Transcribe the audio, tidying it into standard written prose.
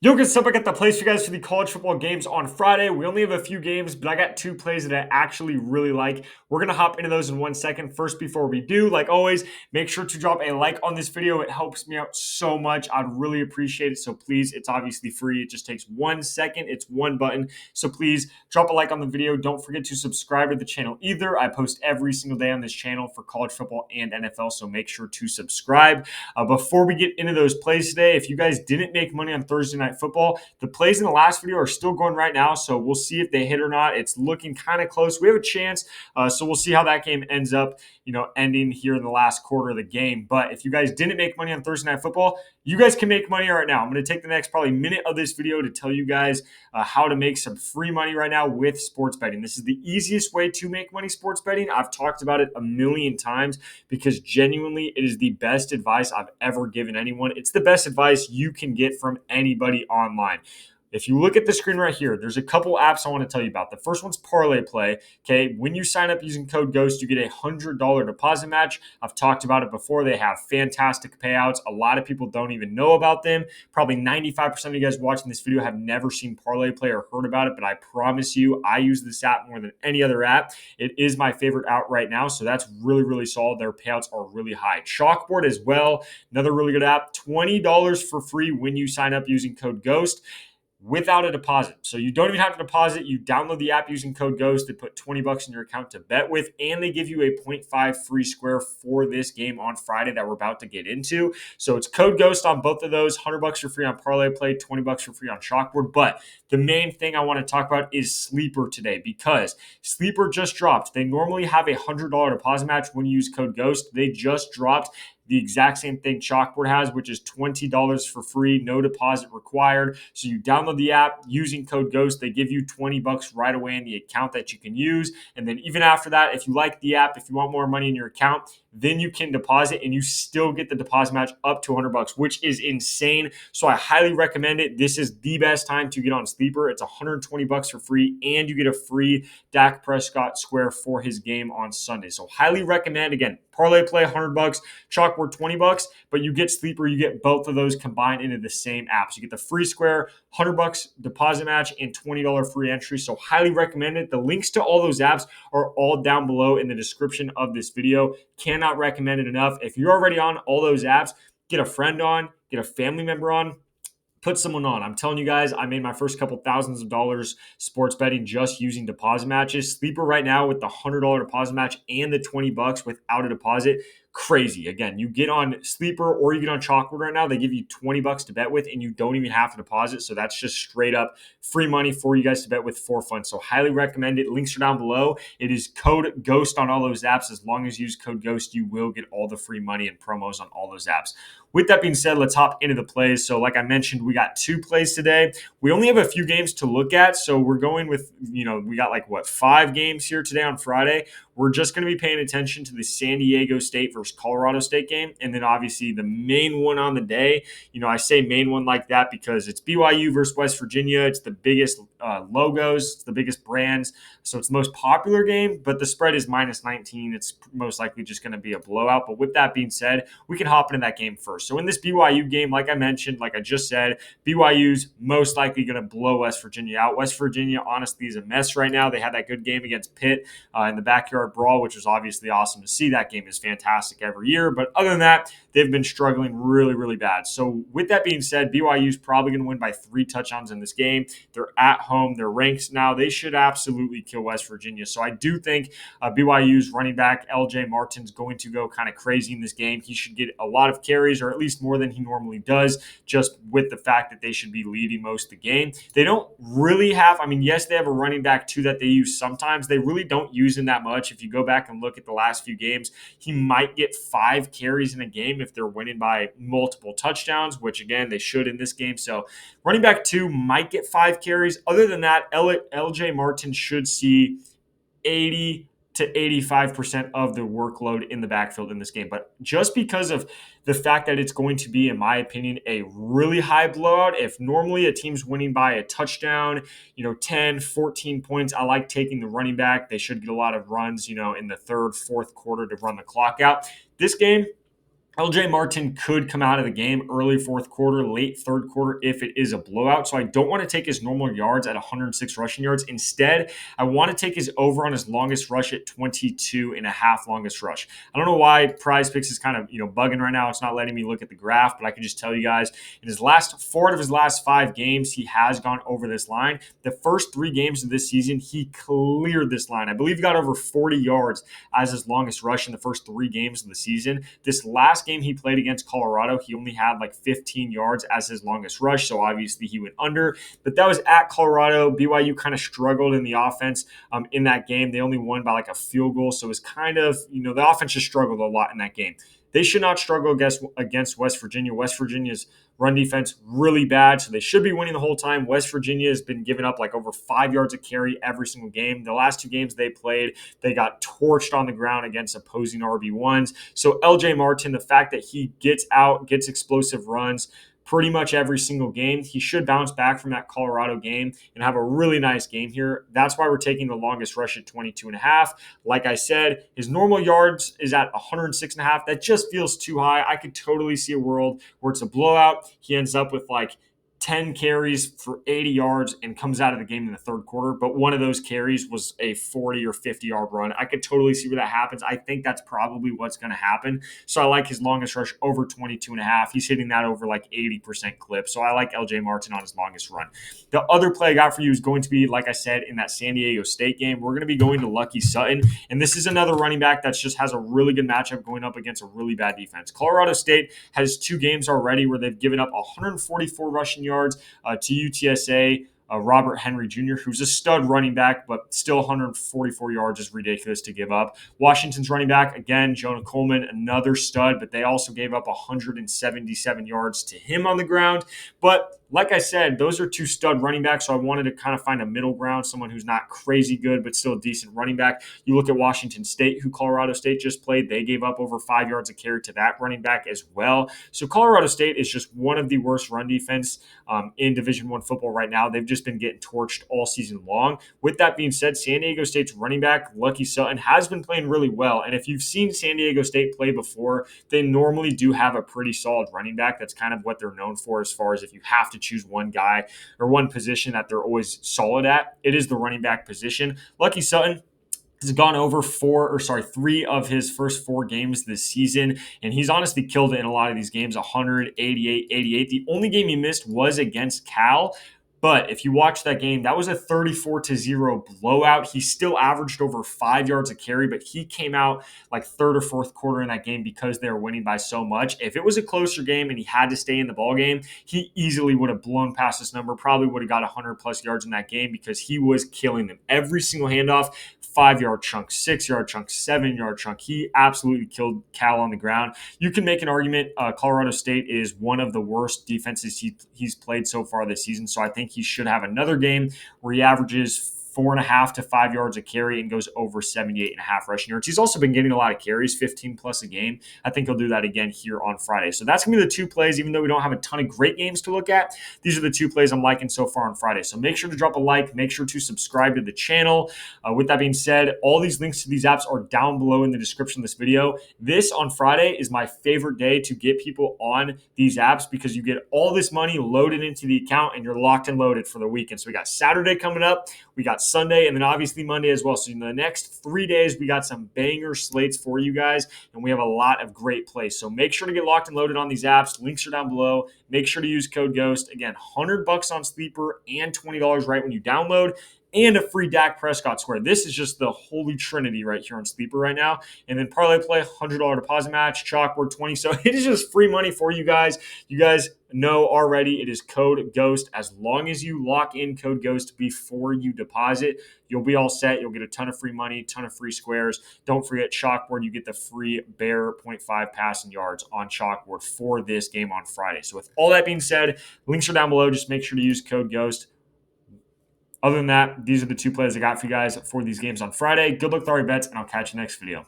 Yo, good stuff. I got the plays for you guys for the college football games on Friday. We only have a few games, but I got two plays that I actually really like. We're going to hop into those in 1 second. First, before we do, like always, make sure to drop a like on this video. It helps me out so much. I'd really appreciate it. So please, it's obviously free. It just takes 1 second. It's one button. So please drop a like on the video. Don't forget to subscribe to the channel either. I post every single day on this channel for college football and NFL. So make sure to subscribe. Before we get into those plays today, if you guys didn't make money on Thursday Night Football, the plays in the last video are still going right now, so we'll see if they hit or not. It's looking kind of close. We have a chance, so we'll see how that game ends up, ending here in the last quarter of the game. But if you guys didn't make money on Thursday Night Football, you guys can make money right now. I'm going to take the next probably minute of this video to tell you guys how to make some free money right now with sports betting. This is the easiest way to make money sports betting. I've talked about it a million times because genuinely it is the best advice I've ever given anyone. It's the best advice you can get from anybody online. If you look at the screen right here, there's a couple apps I want to tell you about. The first one's Parlay Play. Okay, when you sign up using code GHOST, you get a $100 deposit match. I've talked about it before. They have fantastic payouts. A lot of people don't even know about them. Probably 95% of you guys watching this video have never seen Parlay Play or heard about it, but I promise you, I use this app more than any other app. It is my favorite out right now, so that's really, really solid. Their payouts are really high. Chalkboard as well, another really good app. $20 for free when you sign up using code GHOST without a deposit. So you don't even have to deposit. You download the app using code GHOST. They put $20 in your account to bet with, and they give you a 0.5 free square for this game on Friday that we're about to get into. So it's code GHOST on both of those. $100 for free on Parlay Play, $20 for free on Chalkboard. But the main thing I want to talk about is Sleeper today, because Sleeper just dropped. They normally have a $100 deposit match when you use code GHOST. They just dropped the exact same thing Chalkboard has, which is $20 for free, no deposit required. So you download the app using code GHOST. They give you $20 right away in the account that you can use. And then even after that, if you like the app, if you want more money in your account, then you can deposit and you still get the deposit match up to $100, which is insane. So I highly recommend it. This is the best time to get on Sleeper. It's $120 for free, and you get a free Dak Prescott square for his game on Sunday. So highly recommend. Again, Parlay Play $100, Chalkboard $20, but you get Sleeper. You get both of those combined into the same app. So you get the free square, $100 deposit match, and $20 free entry. So highly recommend it. The links to all those apps are all down below in the description of this video. Cannot recommend it enough. If you're already on all those apps, get a friend on, get a family member on, put someone on. I'm telling you guys, I made my first couple thousands of dollars sports betting just using deposit matches. Sleeper right now with the $100 deposit match and the $20 without a deposit. Crazy. Again, you get on Sleeper or you get on Chalkboard right now. They give you $20 to bet with, and you don't even have to deposit. So that's just straight up free money for you guys to bet with for fun. So highly recommend it. Links are down below. It is code GHOST on all those apps. As long as you use code GHOST, you will get all the free money and promos on all those apps. With that being said, let's hop into the plays. So like I mentioned, we got two plays today. We only have a few games to look at. So we're going with, we got 5 games here today on Friday. We're just going to be paying attention to the San Diego State versus Colorado State game. And then obviously the main one on the day. I say main one like that because it's BYU versus West Virginia. It's the biggest logos, it's the biggest brands. So it's the most popular game, but the spread is -19. It's most likely just going to be a blowout. But with that being said, we can hop into that game first. So in this BYU game, like I mentioned, like I just said, BYU's most likely going to blow West Virginia out. West Virginia, honestly, is a mess right now. They had that good game against Pitt in the backyard brawl, which was obviously awesome to see. That game is fantastic every year. But other than that, they've been struggling really, really bad. So with that being said, BYU's probably going to win by 3 touchdowns in this game. They're at home. They're ranked now. They should absolutely kill West Virginia. So I do think BYU's running back, LJ Martin's going to go kind of crazy in this game. He should get a lot of carries, or at least more than he normally does, just with the fact that they should be leading most of the game. They don't really have, yes, they have a running back too that they use sometimes. They really don't use him that much. If you go back and look at the last few games, he might get 5 carries in a game if they're winning by multiple touchdowns, which again, they should in this game. So running back 2 might get 5 carries. Other than that, LJ Martin should see 80 to 85% of the workload in the backfield in this game. But just because of the fact that it's going to be, in my opinion, a really high blowout, if normally a team's winning by a touchdown, 10, 14 points, I like taking the running back. They should get a lot of runs, in the third, fourth quarter to run the clock out. This game, LJ Martin could come out of the game early fourth quarter, late third quarter if it is a blowout. So I don't want to take his normal yards at 106 rushing yards. Instead, I want to take his over on his longest rush at 22 and a half longest rush. I don't know why Prizepicks is kind of bugging right now. It's not letting me look at the graph, but I can just tell you guys in his last 4 of his last 5 games, he has gone over this line. The first 3 games of this season, he cleared this line. I believe he got over 40 yards as his longest rush in the first 3 games of the season. This last game he played against Colorado, he only had like 15 yards as his longest rush, so obviously he went under. But that was at Colorado. BYU kind of struggled in the offense in that game. They only won by like a field goal, so it was kind of, the offense just struggled a lot in that game. They should not struggle against West Virginia. West Virginia's run defense really bad, so they should be winning the whole time. West Virginia has been giving up like over 5 yards a carry every single game. The last 2 games they played, they got torched on the ground against opposing RB1s. So LJ Martin, the fact that he gets out, gets explosive runs pretty much every single game, he should bounce back from that Colorado game and have a really nice game here. That's why we're taking the longest rush at 22 and a half. Like I said, his normal yards is at 106 and a half. That just feels too high. I could totally see a world where it's a blowout. He ends up with like 10 carries for 80 yards and comes out of the game in the third quarter. But one of those carries was a 40 or 50-yard run. I could totally see where that happens. I think that's probably what's going to happen. So I like his longest rush over 22 and a half. He's hitting that over like 80% clip. So I like LJ Martin on his longest run. The other play I got for you is going to be, like I said, in that San Diego State game. We're going to be going to Lucky Sutton. And this is another running back that just has a really good matchup going up against a really bad defense. Colorado State has 2 games already where they've given up 144 rushing yards to UTSA. Robert Henry Jr., who's a stud running back, but still 144 yards is ridiculous to give up. Washington's running back, again, Jonah Coleman, another stud, but they also gave up 177 yards to him on the ground. But like I said, those are 2 stud running backs, so I wanted to kind of find a middle ground, someone who's not crazy good, but still a decent running back. You look at Washington State, who Colorado State just played. They gave up over 5 yards a carry to that running back as well. So Colorado State is just one of the worst run defense in Division I football right now. They've just been getting torched all season long. With that being said, San Diego State's running back, Lucky Sutton, has been playing really well. And if you've seen San Diego State play before, they normally do have a pretty solid running back. That's kind of what they're known for as far as if you have to choose one guy or one position that they're always solid at, it is the running back position. Lucky Sutton has gone over 3 of his first 4 games this season, and he's honestly killed it in a lot of these games, 188, 88. The only game he missed was against Cal. But if you watch that game, that was a 34-0 blowout. He still averaged over 5 yards a carry, but he came out like third or fourth quarter in that game because they were winning by so much. If it was a closer game and he had to stay in the ball game, he easily would have blown past this number, probably would have got 100-plus yards in that game because he was killing them. Every single handoff, 5-yard chunk, 6-yard chunk, 7-yard chunk. He absolutely killed Cal on the ground. You can make an argument Colorado State is one of the worst defenses he's played so far this season, so I think he should have another game where he averages 4.5 to 5 yards a carry and goes over 78.5 rushing yards. He's also been getting a lot of carries, 15 plus a game. I think he'll do that again here on Friday. So that's going to be the 2 plays, even though we don't have a ton of great games to look at. These are the 2 plays I'm liking so far on Friday. So make sure to drop a like. Make sure to subscribe to the channel. With that being said, all these links to these apps are down below in the description of this video. This on Friday is my favorite day to get people on these apps because you get all this money loaded into the account and you're locked and loaded for the weekend. So we got Saturday coming up. We got Sunday, and then obviously Monday as well. So in the next 3 days, we got some banger slates for you guys, and we have a lot of great plays. So make sure to get locked and loaded on these apps. Links are down below. Make sure to use code GHOST. Again, $100 on Sleeper and $20 right when you download, and a free Dak Prescott square. This is just the holy trinity right here on Sleeper right now. And then parlay play, $100 deposit match, chalkboard 20. So it is just free money for you guys. You guys know already it is code GHOST. As long as you lock in code GHOST before you deposit, you'll be all set. You'll get a ton of free money, ton of free squares. Don't forget chalkboard. You get the free Bear 0.5 passing yards on chalkboard for this game on Friday. So with all that being said, links are down below. Just make sure to use code GHOST. Other than that, these are the 2 plays I got for you guys for these games on Friday. Good luck with all your bets, and I'll catch you next video.